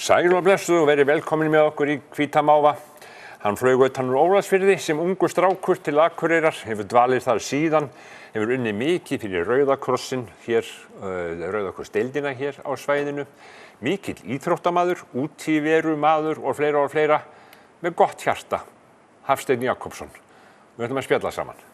Sæl og blessuð og verið velkomin með okkur í Hvíta máva. Hann flaug utan úr Ólafsfirði sem ungur strákur til Akureyrar, hefur dvalið þar síðan, hefur unnið mikið fyrir Rauða krossinn hér, Rauða kross deildina hér á svæðinu, mikill íþróttamaður, útiverumaður og fleira, með gott hjarta, Hafsteinn Jakobsson. Við ætlum að spjalla saman.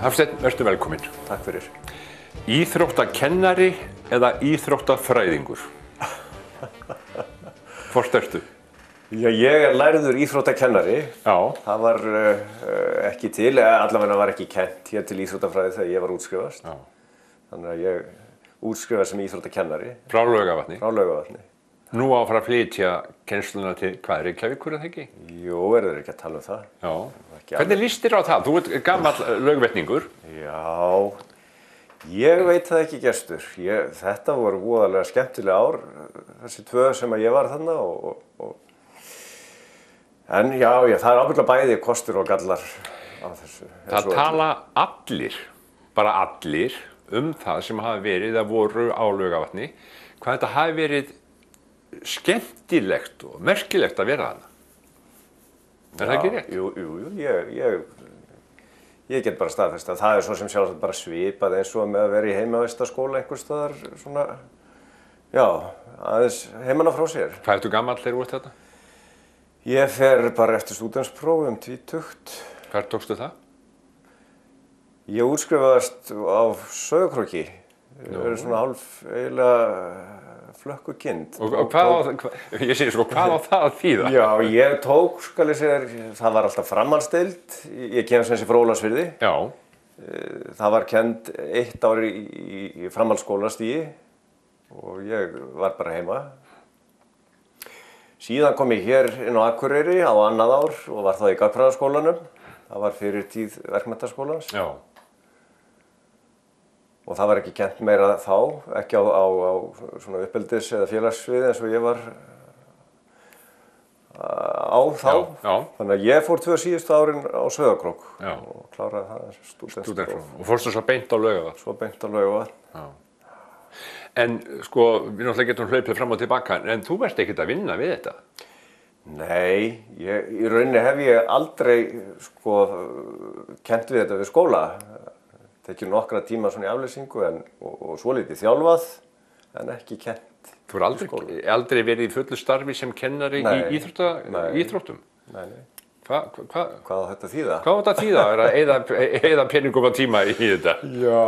Hafsteinn, vertu velkominn. Takk fyrir. Íþróttakennari eða íþróttafræðingur? Hvort ertu? Já, ég lærður íþróttakennari. Já. Það var ekki til, allavega var ekki kennt hér til íþróttafræði þegar ég var útskrifast. Já. Þannig að ég útskrifast sem íþróttakennari. Frá Laugavatni? Frá Laugavatni. Nú á að fara að flytja kennsluna til, hvað er Reykjavíkur, eða ekki? Jú, verður ekki að tala um það. Já. Hvernig líst þér á það? Þú ert gamall Laugvetningur. Já, ég veit það ekki, Gestur. Þetta voru voðalega skemmtilega ár, þessi tvö sem ég var þarna En já, það er ábyggilega bæði kostur og gallar á þessu. Það tala allir, bara allir, það sem hafa verið að voru á Laugavatni, hvað þetta hafi verið skemmtilegt og merkilegt að vera þarna. Er það ekki rétt? Jú, ég get bara staðfest að það er svo sem sjálfsagt bara svipað eins og með að vera í heimavistarskóla einhvers staðar svona, já, aðeins heimanna frá sér. Hvað ertu gamall þegar þú ert þetta? Ég fer bara eftir stúdentspróf tvítugt. Hvar tókstu það? Ég útskrifaðist á Sauðárkróki. Ég er svona hálf eiginlega flökkukind. Og hvað á það að þýða? Já, ég tók, skal ég segja, það var alltaf framhaldsdeild. Ég kem sem sé frá Ólafsfirði. Já. Það var kennd 1 ár í framhaldsskólastigi og ég var bara heima. Síðan kom ég hér inn á Akureyri á annað ár og var þá í gagnfræðaskólanum. Það var fyrir tíð verkmenntaskólans. Já. Og það var ekki kennt meira þá, ekki á svona uppeldis- eða félagssviði eins og ég var á þá. Já. Þannig að ég fór 2 síðustu árin á Sauðárkrók og kláraði það stúdentspróf. Og fórstu svo beint á Laugavatn? Svo beint á Laugavatn. Já. En sko, við náttúrulega getum hlaupið fram og tilbaka, en þú verðst ekkert að vinna við þetta? Nei, í rauninni hef ég aldrei sko kennt við þetta við skóla. Tekið nokkra tíma svona í afleysingu og svolítið þjálfað en ekki kennt. Þú hefur aldrei verið í fullu starfi sem kennari í íþróttum? Nei. Hvað á þetta þýða? Hvað á þetta þýða að eyða peningum og tíma í þetta? Já,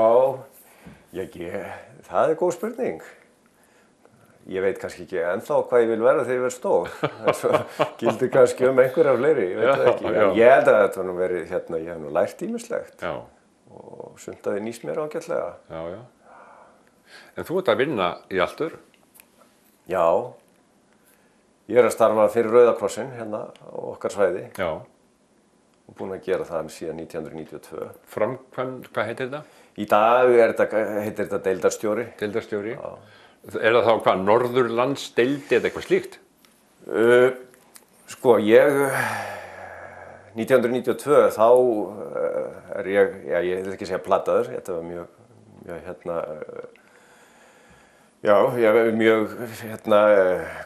það er góð spurning. Ég veit kannski ekki ennþá hvað ég vil vera þegar ég verð stór. Það gildir kannski einhverja fleiri, ég veit það ekki. En ég held að þetta var nú verið, ég hef nú lært ýmislegt. Já. Og sumt að þið nýst mér ágætlega. Já. En þú ert að vinna í allt öðru? Já. Ég er að starfa fyrir Rauða krossinn hérna á okkar svæði. Já. Og búinn að gera það síðan 1992. Hvað heitir þetta? Í dag heitir þetta deildarstjóri. Deildarstjóri? Já. Er það þá hvað, Norðurlandsdeild eða eitthvað slíkt? Sko, 1992 þá er ég vil ekki segja plataður, þetta var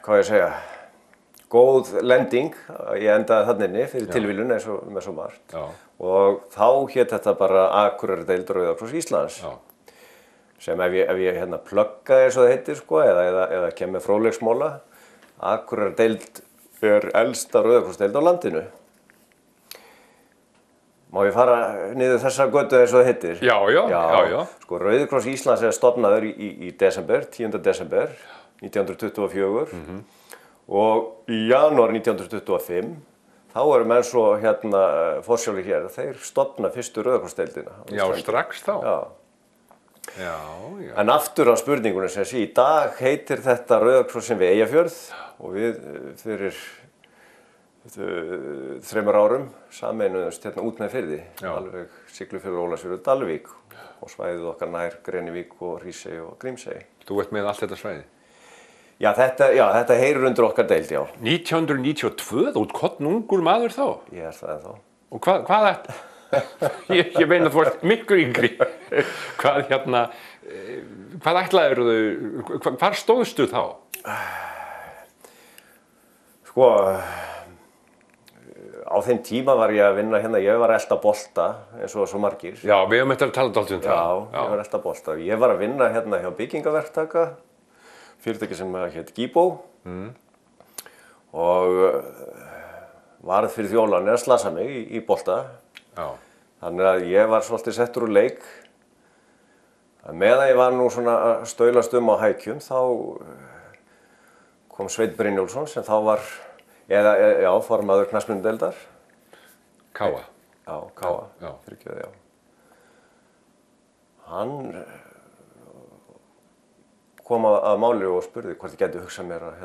hvað ég segja, góð lending, ég endaði þarna inni fyrir tilviljun eins og með svo margt. Já. Og þá hét þetta bara Akureyrardeild Rauða kross Íslands. Já. Sem ef ég pluggaði eins og það heitir sko, eða kem með fróðleiksmóla, Akureyrardeild er elsta Rauða kross deild á landinu. Má ég fara niður þessa götu eins og það heitir? Já. Sko, Rauði kross Íslands er stofnaður í desember, 10. desember 1924 og í janúar 1925 þá eru menn svo forsjóli hér, þeir stofna fyrstu Rauða kross deildina. Já, strax þá? Já. Já, já. En aftur á spurningunni sem sé, í dag heitir þetta Rauða krossin við Eyjafjörð og við fyrir 3 árum sameinuðumst hérna út með firði, alveg Siglufjörður, Ólafsfjörður og Dalvík og svæðið okkar nær Grenivík og Hrísey og Grímsey. Þú ert með allt þetta svæði? Já, þetta heyrir undir okkar deild, já. 1992, þú ert kollungur maður þá? Ég það ennþá. Og hvað er ég meina þú ert miklu yngri. Hvað ætlaðir þau, hvar stóðstu þá? Sko, á þeim tíma var ég að vinna hérna, ég var að elta bolta eins og svo margir. Já, við höfum eftir að tala dálítið um það. Já, ég var að elta bolta. Ég var að vinna hérna hjá byggingaverktaka, fyrirtæki sem hét Gíbó og varð fyrir þjólanir að slasa mig í bolta. Já. Þannig að ég var svolítið settur úr leik. Meðan ég var nú svona að staulast á hækjum, þá kom Sveinn Brynjólfsson sem þá var, formaður knattspyrnudeildar. Káa. Já, Káa. Já. Fyrirgefðu, já. Hann kom að máli og spurði hvort ég gæti hugsað mér að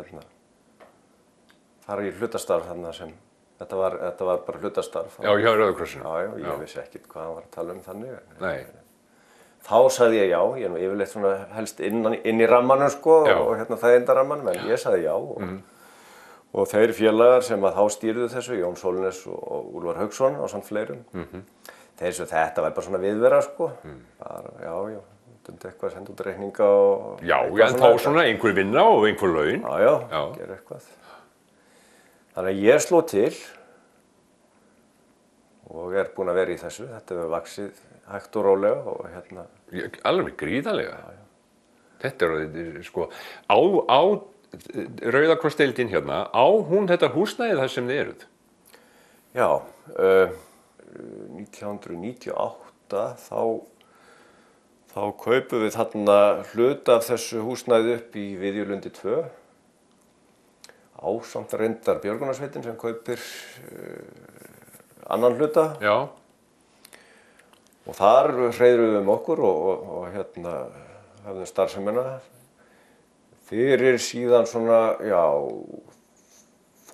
fara í hlutastarf þarna sem, þetta var bara hlutastarf. Já, hjá Rauða krossinn. Já, ég vissi ekkert hvað hann var að tala um þannig. Nei. Þá sagði ég já, ég er nú yfirleitt svona helst inn í rammanum sko og þægindarammanum, en ég sagði já og þeir félagar sem að þá stýrðu þessu, Jón Sólnes og Úlfar Hauksson ásamt fleirum, þeir svo þetta var bara svona viðvera sko, bara já, dundi eitthvað að senda út reikninga og... Já, en þá svona einhver vinna og einhver laun. Já, gera eitthvað. Þannig að ég sló til og er búinn að vera í þessu, þetta hefur vaxið hægt og rólega og Alveg gríðarlega. Þetta sko, á Rauða krossdeildin hérna, á hún þetta húsnæði þar sem þið eruð? Já, 1998 þá kaupum við þarna hluta af þessu húsnæði upp í Viðjölundi 2 ásamt reyndar björgunarsveitin sem kaupir annan hluta. Já. Og þar hreyðrum við okkur og höfðum starfsemina fyrir síðan svona,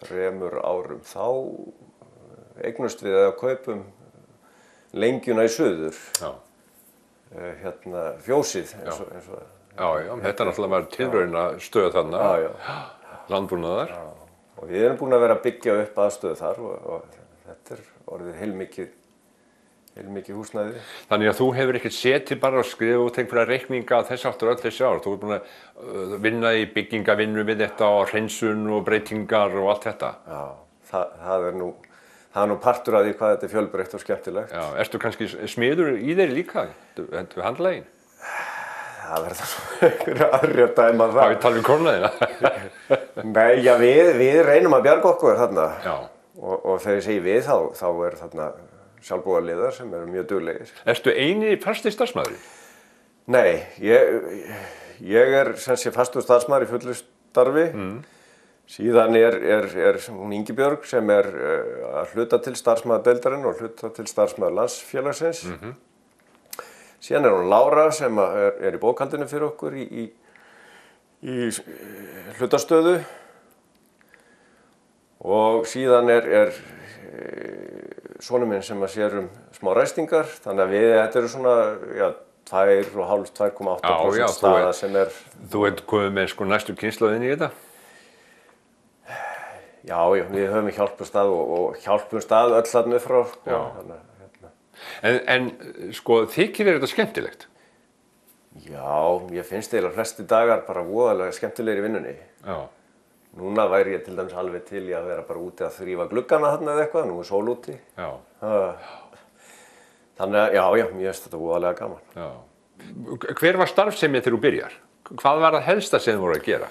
3 árum. Þá eignumst við að kaupum lengjuna í suður, fjósið eins og. Já, þetta náttúrulega var tilraunastöð þarna, landbúnaðar. Og við erum búin að vera að byggja upp aðstöðu þar og þetta er orðið heilmikið húsnæði. Þannig að þú hefur ekkert setið bara og skrifað út einhverja reikninga þess aftur öll þessi ár. Þú er búin að vinna í byggingavinnu við þetta og hreinsun og breytingar og allt þetta. Já, það er nú partur af því hvað þetta er fjölbreytt og skemmtilegt. Já, ertu kannski smiður í þeir líka, handlegin? Það verður einhverja aðrir að dæma það. Við talum kornaðina. Nei, já, við reynum að bjarga okkur þarna. Já. Og þegar ég segi við, þá er þarna sjálfboðaliðar sem eru mjög duglegir. Ertu eini fasti starfsmaður? Nei, ég er sem sé fastur starfsmaður í fullu starfi. Síðan er hún Ingibjörg sem er að hluta til starfsmaður deildarinn og hluta til starfsmaður landsfélagsins. Síðan er hún Lára sem er í bókhaldinu fyrir okkur í hlutastöðu. Og síðan er sonur minn sem að sér smá ræstingar, þannig að þetta eru svona, 2,5–2,8% staða sem er... Þú ert komið með sko næstu kynslóðin í þetta? Já, við höfum hjálpumstað og hjálpumstað öll þarna upp frá. Sko, en sko, þykir þér þetta skemmtilegt? Já, ég finnst eiginlega flesti dagar bara voðalega skemmtilegir í vinnunni. Já. Núna væri ég til dæmis alveg til í að vera bara úti að þrífa gluggana þarna eða eitthvað, nú er sól úti. Já. Þannig að, mér finnst þetta voðalega gaman. Já. Hver var starfsemið þegar þú byrjar? Hvað var það helsta sem þú voru að gera?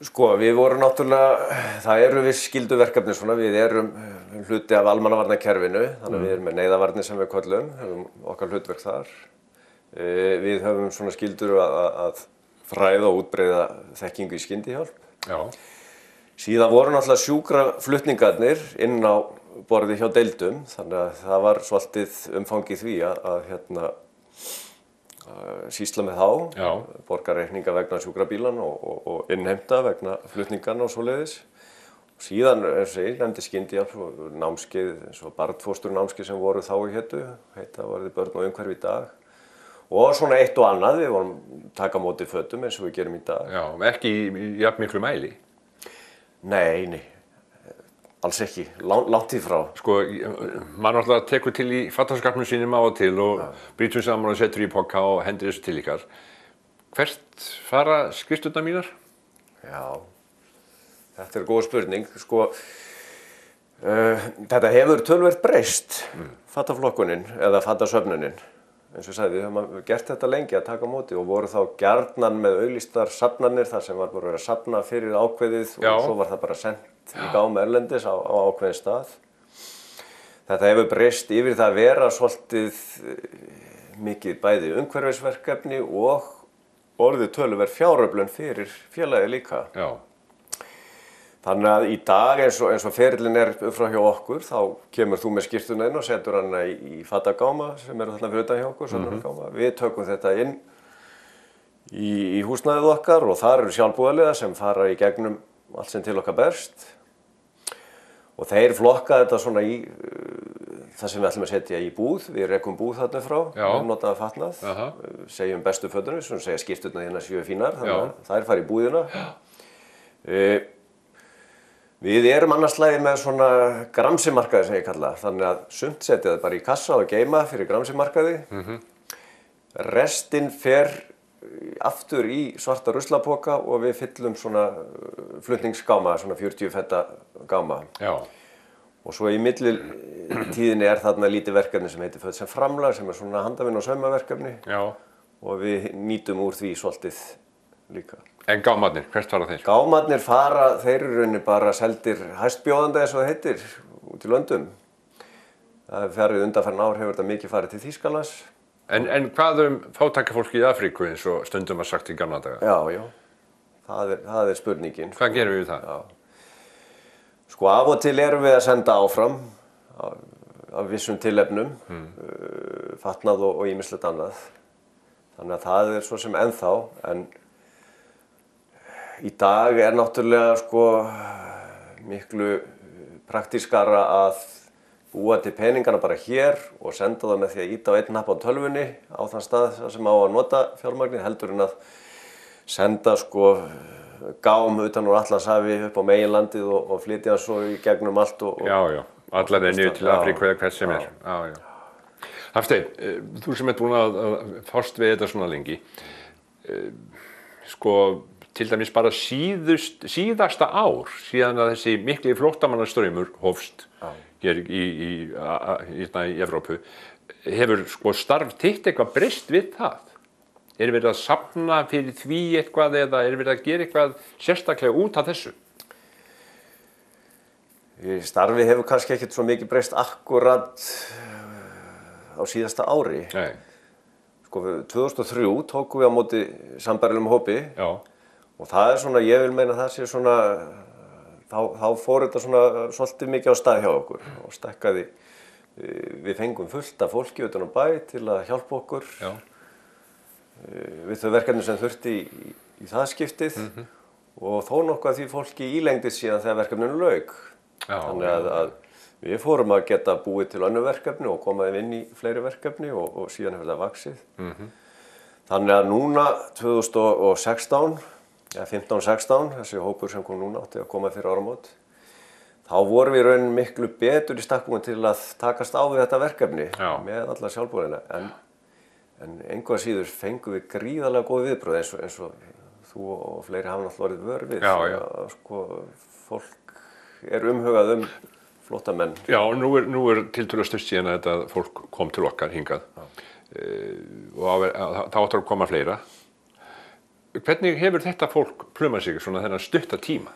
Sko, við vorum náttúrulega, það eru viss skylduverkefni svona, við erum hluti af almannavarnakerfinu, þannig að við erum með neyðavarnir sem við köllum, höfum okkar hlutverk þar. Við höfum svona skyldur að fræða og útbreiða þekkingu í skyndihjálp. Já. Síðan voru náttúrulega sjúkraflutningarnir inn á borði hjá deildum, þannig að það var svolítið umfangið því að sýsla með þá, Já. borga reikninga vegna sjúkrabílan og innheimta vegna flutninganna og svoleiðis. Síðan, eins og ég nefndi skyndihjálp, námskeið, eins og barnfósturnámskeið sem voru þá í hétu, heita varði börn og umhverfi í dag. Og svona eitt og annað, við vorum taka á móti fötum eins og við gerum í dag. Já, ekki í jafn miklu mæli. Nei, alls ekki, langt í frá. Sko, maður náttúrulega tekur til í fattaskapnum sínum á og til og brýtur saman og setur í poka og hendir þessu til ykkar. Hvert fara skrifsturnar mínar? Já, þetta góð spurning. Sko, þetta hefur töluvert breyst, fattaflokkunin eða fattasöfnunin. Eins og ég sagði, við höfum gert þetta lengi að taka á móti og voru þá gjarnan með auglýstar safnanir þar sem var bara verið að safna fyrir ákveðið og svo var það bara sendt í gám erlendis á ákveðin stað. Þetta hefur breyst yfir það að vera svolítið mikið bæði umhverfisverkefni og orðið töluverð fjáröflun fyrir félagið líka. Já. Þannig að í dag eins og ferillin frá hjá okkur, þá kemur þú með skyrtuna inn og setur hana í fattagáma sem eru þarna fyrir utan hjá okkur, söfnunargáma. Við tökum þetta inn í húsnæðið okkar og þar eru sjálfboðaliðar sem fara í gegnum allt sem til okkar berst. Og þeir flokka þetta svona í það sem við ætlum að setja í búð. Við rekum búð þarna frá, umnotaða fatnað, segjum bestu fötunum, sem segja skyrturnar hérna séu fínar, þannig að þær fara í búðina. Við erum annars slagið með svona gramsimarkaði sem ég kalla, þannig að sumt setja það bara í kassa og geima fyrir gramsimarkaði. Restinn fer aftur í svarta ruslapoka og við fyllum svona flutningsgáma, svona 40 fetta gáma. Já. Og svo í millitíðinni þarna lítið verkefni sem heitir Föt sem framlag, sem svona handavinn- og saumaverkefni. Já. Og við nýtum úr því svolítið líka. En gámarnir, hvert fara þeir? Gámarnir þeir eru rauninni bara seldir hæstbjóðanda eins og það heitir, út í löndum. Það farið undanfarin ár hefur þetta mikið farið til Þýskalands. En hvað fátækafólkið í Afríku eins og stundum var sagt í gamla daga? Já, það spurningin. Hvað gerum við það? Já. Sko af og til erum við að senda áfram af vissum tilefnum, fatnað og ýmislegt annað. Þannig að það svo sem ennþá, en í dag náttúrulega sko miklu praktískara að búa til peningana bara hér og senda það með því að ýta á einn hnapp á tölvunni á þann stað sem á að nota fjármagnið heldur en að senda sko gám utan úr Atlantshafi upp á meginlandið og flytja hann svo í gegnum allt og Já, allar niður til Afríku eða hvert sem er. Já. Hafsteinn, þú sem ert búin að fást við þetta svona lengi, sko til dæmis bara síðasta ár síðan að þessi mikli flóttamannastraumur hófst hér í Evrópu, hefur sko starf þitt eitthvað breyst við það? Er verið að safna fyrir því eitthvað eða er verið að gera eitthvað sérstaklega út af þessu? Starfi hefur kannski ekkert svo mikið breyst akkurat á síðasta ári. Nei. Sko 2003 tókum við á móti sambærilegum hópi. Já. Og það svona, ég vil meina það sé svona, þá fór þetta svona svolítið mikið á stað hjá okkur og stækkaði. Við fengum fullt af fólki utan á bæ til að hjálpa okkur við þau verkefni sem þurfti í það skiptið og þó nokkuð af því fólki ílengdist síðan þegar verkefninu lauk. Þannig að við fórum að geta búið til önnur verkefni og komaði inn í fleiri verkefni og síðan hefur það vaxið. Þannig að núna 2016, 15-16, þessi hópur sem kom núna átti að koma fyrir áramót, þá vorum við í rauninni miklu betur í stakkbúin til að takast á við þetta verkefni með alla sjálfboðina. En engu að síður fengum við gríðarlega góð viðbrögð eins og þú og fleiri hafa náttúrulega orðið vör við. Að, sko, fólk umhugað flóttamenn. Já, nú er tiltölulega stutt síðan að þetta fólk kom til okkar hingað og þá áttur að koma fleira. Hvernig hefur þetta fólk plumað sig svona þennan stutta tíma?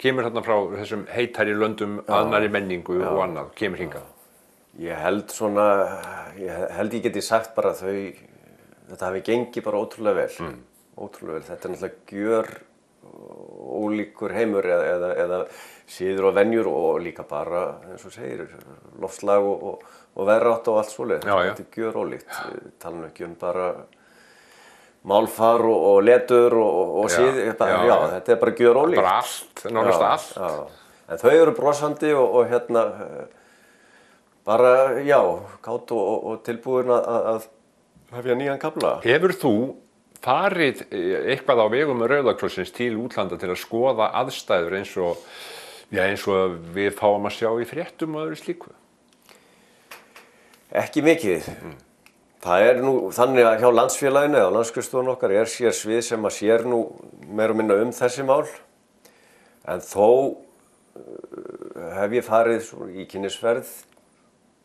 Kemur þarna frá þessum heitari löndum, annarri menningu og annað, kemur hingað? Ég held ég geti sagt bara að þetta hafi gengið bara ótrúlega vel. Ótrúlega vel. Þetta er náttúrulega ólíkur heimur eða siður og venjur og líka bara, eins og segir, loftslag og veðrátt og allt svoleiðis. Þetta er gjörólíkt. Tala nú ekki bara málfar og letur og síð. Þetta er bara gjörólíkt. Bara allt, nánast allt. Já. En þau eru brosandi og bara, kát og tilbúin að hefja nýjan kafla. Hefur þú farið eitthvað á vegum Rauða krossins til útlanda til að skoða aðstæður eins og við fáum að sjá í fréttum og öðru slíku? Ekki mikið. Það er nú þannig að hjá landsfélaginu eða landsskrifstofan okkar er sér svið sem að sér nú meira og minna þessi mál. En þó hef ég farið í kynnisferð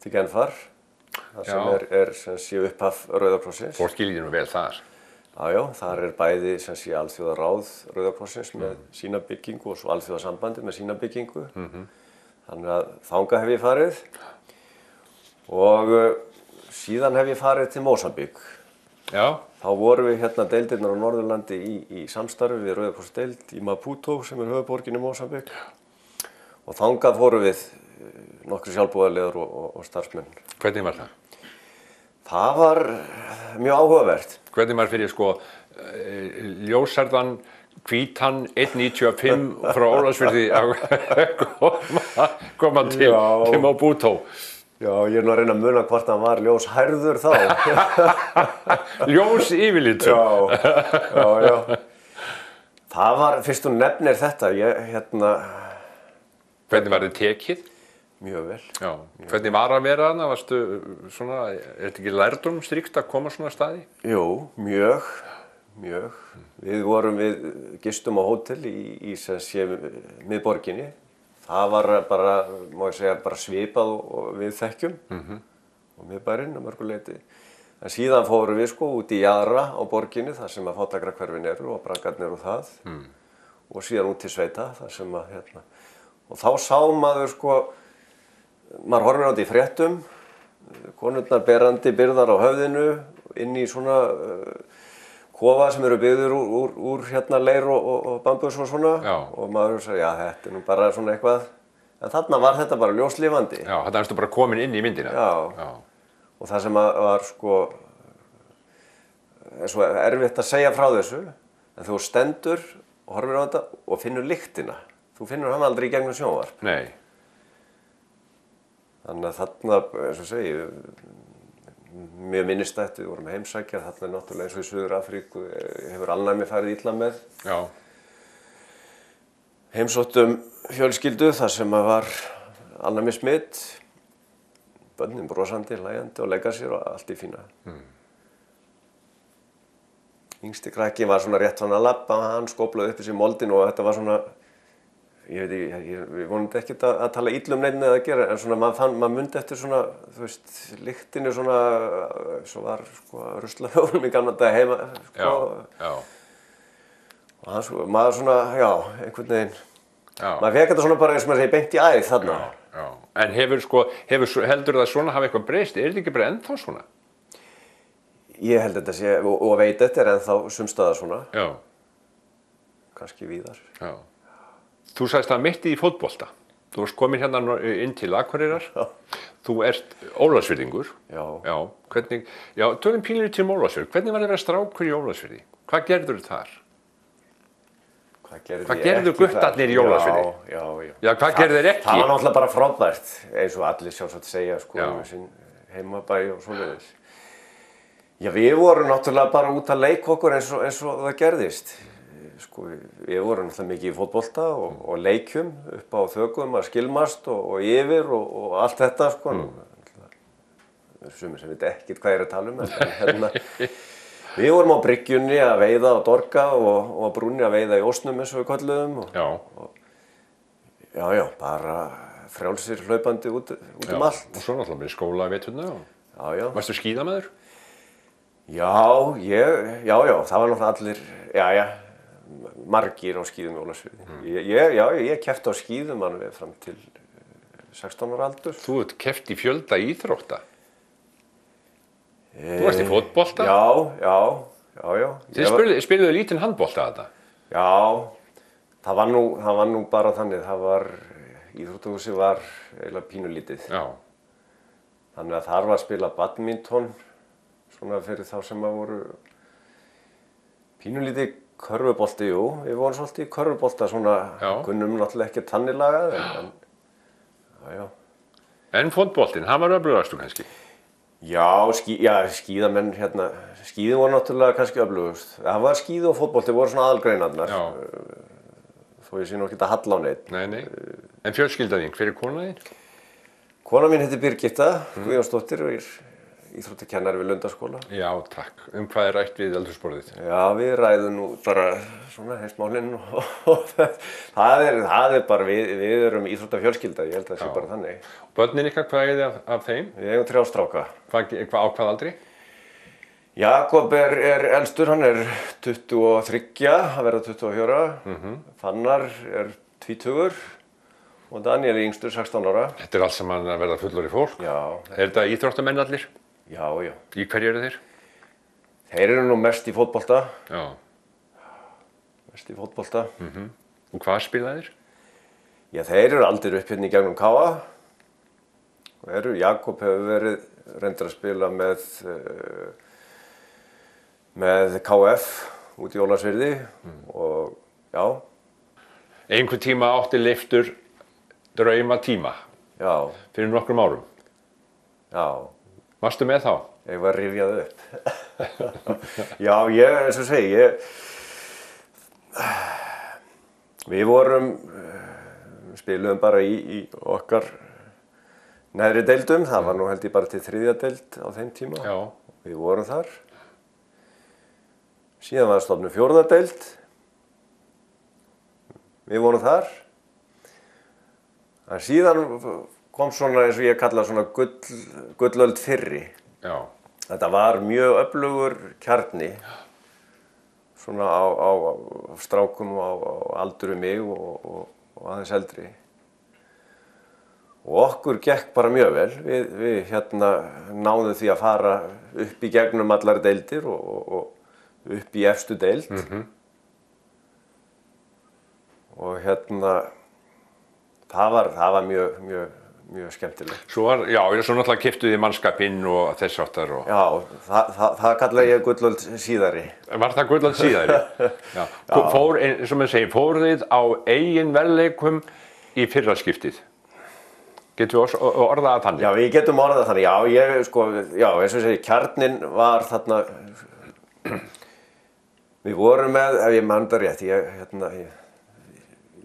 til Genfar, þar sem er sem sé upphaf Rauða krossins. Fólk skiljið nú vel þar. Já, þar er bæði sem sé alþjóðaráð Rauða krossins með sína byggingu og svo alþjóðasambandi með sína byggingu. Þannig að þangað hef ég farið. Og síðan hef ég farið til Mósambík. Já. Þá vorum við deildirnar á Norðurlandi í samstarfi við Rauða kross deild í Maputo sem er höfuðborgin í Mósambík. Og þangað fórum við nokkrir sjálfboðaliðar og starfsmenn. Hvernig var það? Það var mjög áhugavert. Hvernig var fyrir ljósarðan, hvítan, 1,95 frá Ólafsfirði að koma til Maputo? Já, ég er nú að reyna að muna hvort hann var ljóshærður þá. Ljós yfirlitum. Já. Það var, fyrst þú nefnir þetta, Hvernig var þið tekið? Mjög vel. Já. Hvernig var að vera þarna? Varstu svona, er þetta ekki lærdómsríkt að koma svona staði? Jú, mjög. Við gistum á hótel í miðborginni. Það var bara, má ég segja, bara svipað og við þekkjum. Og miðbærinn að mörgu leyti. En síðan fórum við út í jaðra á borginni, þar sem að fátækrahverfin eru og braggarnir og það. Og síðan út til sveita, þar sem að og þá sá maður maður horfir á þetta í fréttum, konurnar berandi byrðar á höfðinu, inn í svona kofa sem eru byggðir úr leir og bambus og svona. Og maður sagði, þetta er nú bara svona eitthvað. En þarna var þetta bara ljóslifandi. Já, þarna ertu bara komin inn í myndina. Já. Og það sem var er svo erfitt að segja frá þessu, en þú stendur og horfir á þetta og finnur lyktina. Þú finnur hann aldrei í gegnum sjónvarp. Nei. Þannig að þarna, eins og segi, mjög minnistætt, við vorum heimsækja, þarna er náttúrulega eins og í Suður-Afríku hefur alnæmi farið illa með. Já. Heimsóttum fjölskyldu þar sem var alnæmi smitt, börnin brosandi, hlæjandi og leika sér og allt í fína. Yngsti krakki var svona rétt að labba, hann skóplaði upp í sig moldin og þetta var svona, ég veit ekki, við vonum ekkert að tala illa um neitt eða að gera, en svona maður mundi eftir svona, þú veist, lyktinu svona, svo var ruslahjólum í gamla dag heima, Já. Og maður svona, einhvern veginn, maður fekk þetta svona bara eins og maður segi beint í æð þarna. Já. En heldur það svona hafa eitthvað breyst? Er þetta ekki bara ennþá svona? Ég held þetta sé, og veit þetta er ennþá sumstaðar svona. Já. Kannski víðar. Já. Þú sagðist það mitt í fótbolta. Þú varst komin hérna inn til Akureyrar. Þú ert Ólafsfirðingur. Já. Hvernig, tölum pínlítið um Ólafsfjörð. Hvernig var það að vera strákur í Ólafsfirði? Hvað gerður þar? Hvað gerðu guttarnir í Ólafsfirði? Já, hvað gerðu þeir ekki? Það var náttúrulega bara frábært, eins og allir sjálfsagt segja, sinn heimabæ og svoleiðis. Já, við vorum náttúrulega bara út að leika okkur eins og það gerðist. Við vorum náttúrulega mikið í fótbolta og leikjum upp á þökum að skilmast og yfir og allt þetta, Það er sumir sem veit ekkert hvað ég er að tala um, við vorum á bryggjunni að veiða og dorga og á brúnni að veiða í ósnum eins og við kölluðum. Já, bara frjálsir hlaupandi út um allt. Og svo náttúrulega með skóla í veturna. Já. Varstu skíðamaður? Já, það var náttúrulega allir, margir á skíðum í Ólafsfirði. Ég keppti á skíðum alveg fram til 16 ára aldur. Þú ert keppt í fjölda íþrótta. Þú varst í fótbolta? Já. Þið spiluðu lítinn handbolta þetta? Já, Það var nú bara þannig, íþróttahúsið var eiginlega pínulítið. Já. Þannig að þar var að spila badminton, svona fyrir þá sem að voru pínulítið körfubolti, jú. Við vorum svolítið í körfubolta, svona kunnum náttúrulega ekki þannig lagað, já. En fótboltinn, hann var öflugastur kannski? Já, skíðamenn hérna, skíði voru náttúrulega kannski öflugust. Það var skíði og fótbolti voru svona aðalgreinarnar. Þó ég sé nú ekki að halla á neitt. Nei. En fjölskyldan þín, hver er kona þín? Kona mín heitir Birgitta Guðjónsdóttir og er íþróttakennari við Lundarskóla. Já, takk. Hvað er rætt við eldhúsborðið? Já, við ræðum nú bara svona heimsmálin og það er bara, við erum íþróttafjölskylda, ég held að það sé bara þannig. Börnin ykkar, hvað er þið af þeim? Við eigum 3 stráka. Á hvað aldri? Jakob er elstur, hann er 23, hann verða 24. Fannar er 20 og Daniel er yngstur 16 ára. Þetta er allt saman að verða fullorðið fólk? Já. Er þetta íþróttamenn allir? Já. Í hverju eru þeir? Þeir eru nú mest í fótbolta. Já. Mest í fótbolta. Og hvað spila þeir? Já, þeir eru aldrei upp hérna í gegnum Káa. Jakob hefur verið reyndur að spila með KF út í Ólafsfirði og já. Einhvern tíma átti Leiftur drauma tíma. Já. Fyrir nokkrum árum. Já. Varstu með þá? Ég var rifjað upp. Já, eins og segi, við spiluðum bara í okkar neðri deildum. Það var nú held ég bara til 3. deild á þeim tíma. Já. Við vorum þar. Síðan var stofnuð 4. deild. Við vorum þar. En síðan kom svona, eins og ég kalla svona gullöld fyrri. Já. Þetta var mjög öflugur kjarni. Svona á strákum á aldri mig og aðeins eldri. Og okkur gekk bara mjög vel. Við hérna náðum því að fara upp í gegnum allar deildir og upp í efstu deild. Og hérna, það var mjög skemmtilegt. Svo náttúrulega keyptuð þið mannskapinn og þess áttar og... Já, það kalla ég gullöld síðari. Var það gullöld síðari? Já. Eins og maður segir, fóruð þið á eigin verðleikum í fyrra skiptið? Getum við orðað þannig? Já, við getum orðað þannig. Eins og ég segi, kjarninn var þarna... Við vorum með, ef ég man það rétt,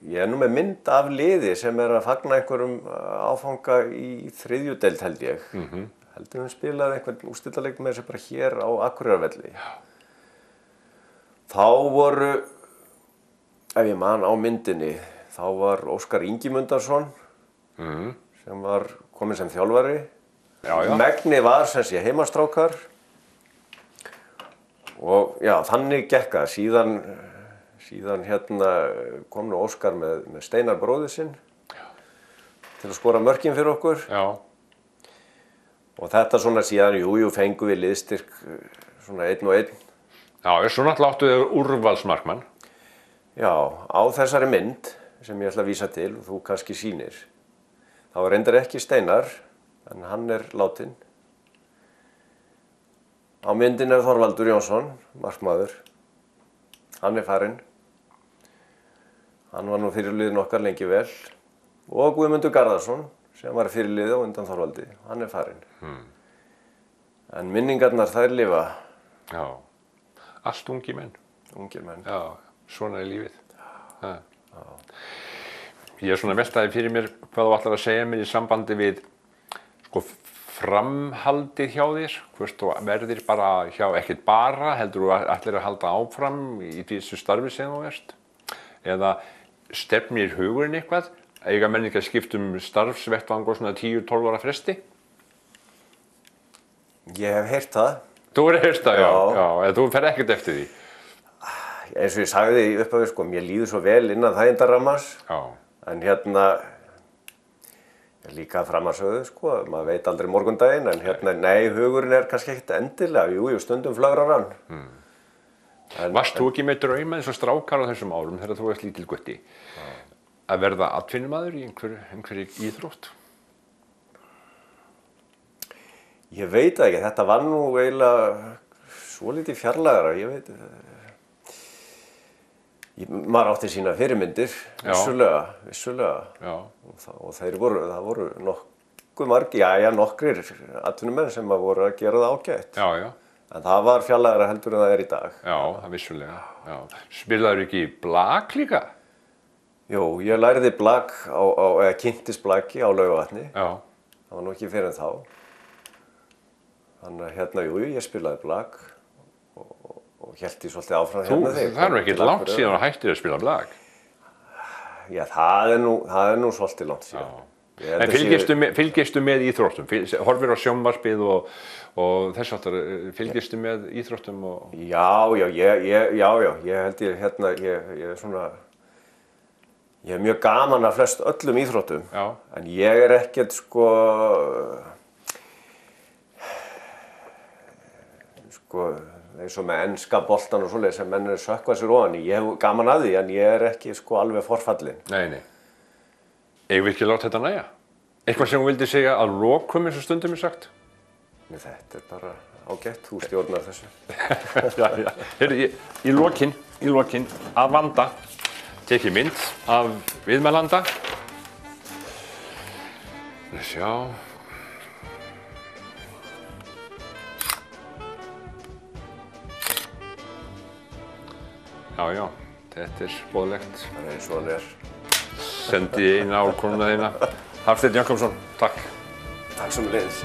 ég er nú með mynd af liði sem er að fagna einhverjum áfanga í 3. deild held ég. Heldur við spilaði einhvern úrslitaleik með þessu bara hér á Akureyrarvelli. Þá voru, ef ég man á myndinni, þá var Óskar Ingimundarson sem var kominn sem þjálfari. Megni var sem sé heimastrákar. Og já, þannig gekk það. Síðan hérna kom nú Óskar með Steinar bróður sinn til að skora mörkin fyrir okkur. Já. Og þetta svona síðan, fengum við liðstyrk svona 1 og 1. Já, svo náttúrulega áttu þau úrvalsmarkmann. Já, á þessari mynd sem ég ætla að vísa til og þú kannski sýnir. Það var reyndar ekki Steinar, en hann er látinn. Á myndin er Þorvaldur Jónsson, markmaður. Hann er farinn. Hann var nú fyrirliðinn okkar lengi vel. Og Guðmundur Garðarsson, sem var fyrirliði á undan Þorvaldi. Hann er farinn. En minningarnar þær lifa. Já. Allt ungir menn. Ungir menn. Já, svona er lífið. Já. Ég er svona veltaði fyrir mér hvað þú ætlar að segja mér í sambandi við framhaldið hjá þér, hvort þú verðir bara hjá, ekkert bara, heldur þú ætlir að halda áfram í þessu starfi sem þú ert? Eða stefnir hugurinn eitthvað? Eiga menn ekki að skipta starfsvettvang og svona 10-12 ára fresti? Ég hef heyrt það. Þú hefur heyrt það, já. Eða þú fer ekkert eftir því? Eins og ég sagði í upphafi, mér líður svo vel innan þægindarrammans. Já. En hérna, líka framarsögðu, maður veit aldrei morgundaginn, en hérna, nei, hugurinn er kannski ekkert endilega, stundum flögrar hann. Varst þú ekki með drauma eins og strákar á þessum árum þegar þú varst lítil gutti að verða atvinnumaður í einhverri íþrótt? Ég veit það ekki, þetta var nú eiginlega svolítið fjarlægara, ég veit. Maður átti sína fyrirmyndir, vissulega. Já. Og það voru nokkuð margir, nokkrir atvinnumenn sem voru að gera það ágætt. Já. En það var fjarlægara heldur en það er í dag. Já, það vissulega. Já. Spilaður ekki blak líka? Jú, ég lærði blak eða kynntist blaki á Laugarvatni. Já. Það var nú ekki fyrir en þá. Þannig að jú, ég spilaði blak og hélt ég svolítið áfram hérna þegar. Það er nú ekkert langt síðan að hættir að spila blak. Já, það er nú svolítið langt síðan. En fylgistu með íþróttum? Horfir á sjónvarpið og þess aftur, fylgistu með íþróttum? Já, ég held ég er svona, ég er mjög gaman að flest öllum íþróttum. Já. En ég er ekkert eins og með enska boltan og svoleiðis sem menn sökkva sér ofan í. Ég hef gaman að því en ég er ekki alveg forfallinn. Nei. Eigum við ekki láta þetta nægja? Eitthvað sem þú vildi segja að lokum eins og stundum sagt? Nei, þetta er bara ágætt, þú stjórnar þessu. Já. Heyrðu, í lokin, að vanda, tek ég mynd af viðmælanda. Sjá. Já, þetta er boðlegt. Það er eins og hann er. Sendi eina á konuna þína. Hafsteinn Jakobsson, takk. Takk sömuleiðis.